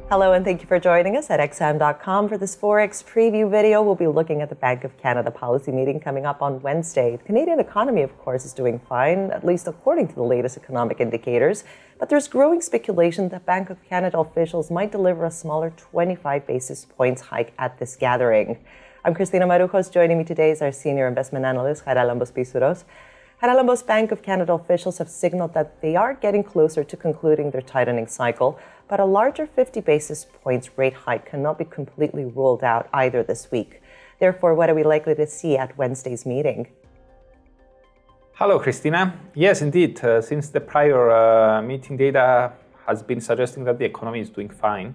Hello and thank you for joining us at xan.com. For this Forex Preview video, we'll be looking at the Bank of Canada policy meeting coming up on Wednesday. The Canadian economy, of course, is doing fine, at least according to the latest economic indicators. But there's growing speculation that Bank of Canada officials might deliver a smaller 25 basis points hike at this gathering. I'm Christina Marujos. Joining me today is our senior investment analyst, Haralambos Pissouros. Haralambos, Bank of Canada officials have signaled that they are getting closer to concluding their tightening cycle, but a larger 50 basis points rate hike cannot be completely ruled out either this week. Therefore, what are we likely to see at Wednesday's meeting? Hello, Christina. Yes, indeed. Since the prior meeting data has been suggesting that the economy is doing fine,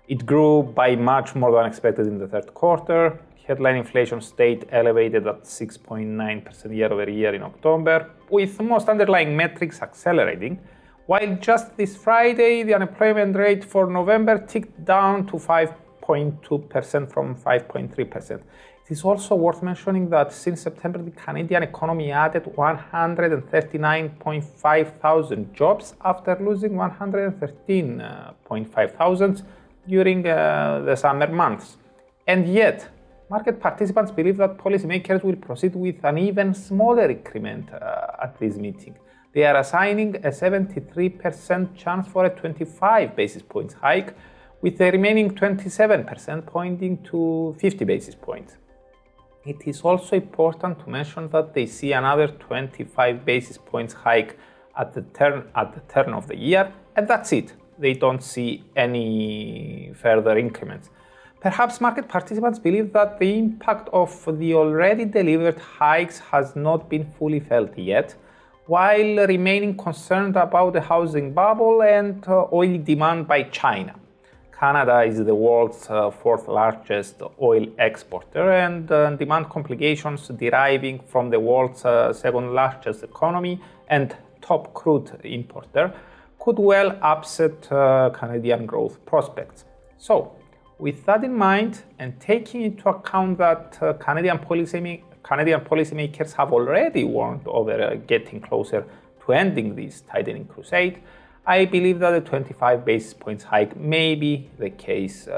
it grew by much more than expected in the third quarter. Headline inflation stayed elevated at 6.9% year over year in October, with most underlying metrics accelerating, while just this Friday, the unemployment rate for November ticked down to 5.2% from 5.3%. It is also worth mentioning that since September, the Canadian economy added 139.5 thousand jobs after losing 113.5 thousand during the summer months. And yet, market participants believe that policymakers will proceed with an even smaller increment at this meeting. They are assigning a 73% chance for a 25 basis points hike, with the remaining 27% pointing to 50 basis points. It is also important to mention that they see another 25 basis points hike at the turn of the year, and that's it. They don't see any further increments. Perhaps market participants believe that the impact of the already delivered hikes has not been fully felt yet, while remaining concerned about the housing bubble and oil demand by China. Canada is the world's fourth largest oil exporter, and demand complications deriving from the world's second largest economy and top crude importer could well upset Canadian growth prospects. So, with that in mind, and taking into account that Canadian policymakers have already warned over getting closer to ending this tightening crusade, I believe that the 25 basis points hike may be the case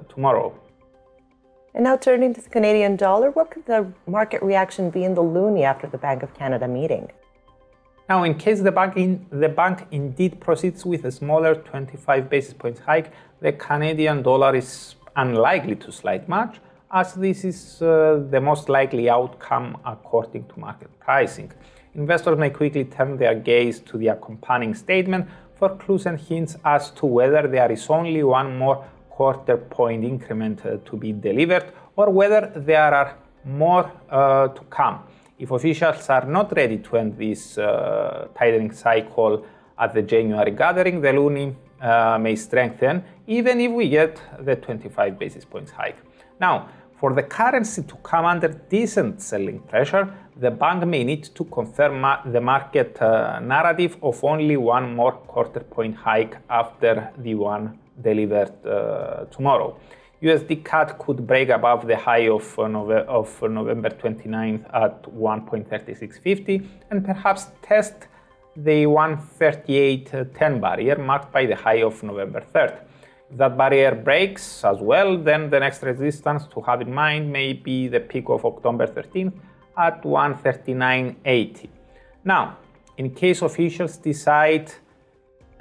tomorrow. And now turning to the Canadian dollar, what could the market reaction be in the Loonie after the Bank of Canada meeting? Now, in case the bank indeed proceeds with a smaller 25 basis points hike, the Canadian dollar is unlikely to slide much, as this is the most likely outcome according to market pricing. Investors may quickly turn their gaze to the accompanying statement for clues and hints as to whether there is only one more quarter point increment to be delivered, or whether there are more to come. If officials are not ready to end this tightening cycle at the January gathering, the Loonie may strengthen, even if we get the 25 basis points hike. Now, for the currency to come under decent selling pressure, the bank may need to confirm the market narrative of only one more quarter point hike after the one delivered tomorrow. USDCAD could break above the high of November 29th at 1.3650 and perhaps test the 138.10 barrier marked by the high of November 3rd. If that barrier breaks as well, then the next resistance to have in mind may be the peak of October 13th at 139.80. Now, in case officials decide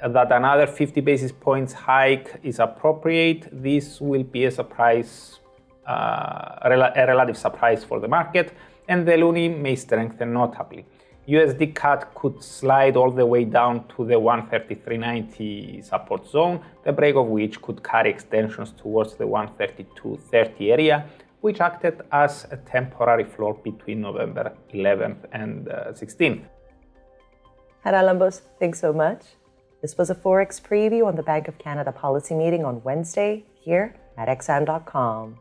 that another 50 basis points hike is appropriate, this will be a surprise, a relative surprise for the market, and the Loonie may strengthen notably. USDCAD could slide all the way down to the 133.90 support zone, the break of which could carry extensions towards the 132.30 area, which acted as a temporary floor between November 11th and 16th. Haralambos, thanks so much. This was a Forex Preview on the Bank of Canada policy meeting on Wednesday here at xan.com.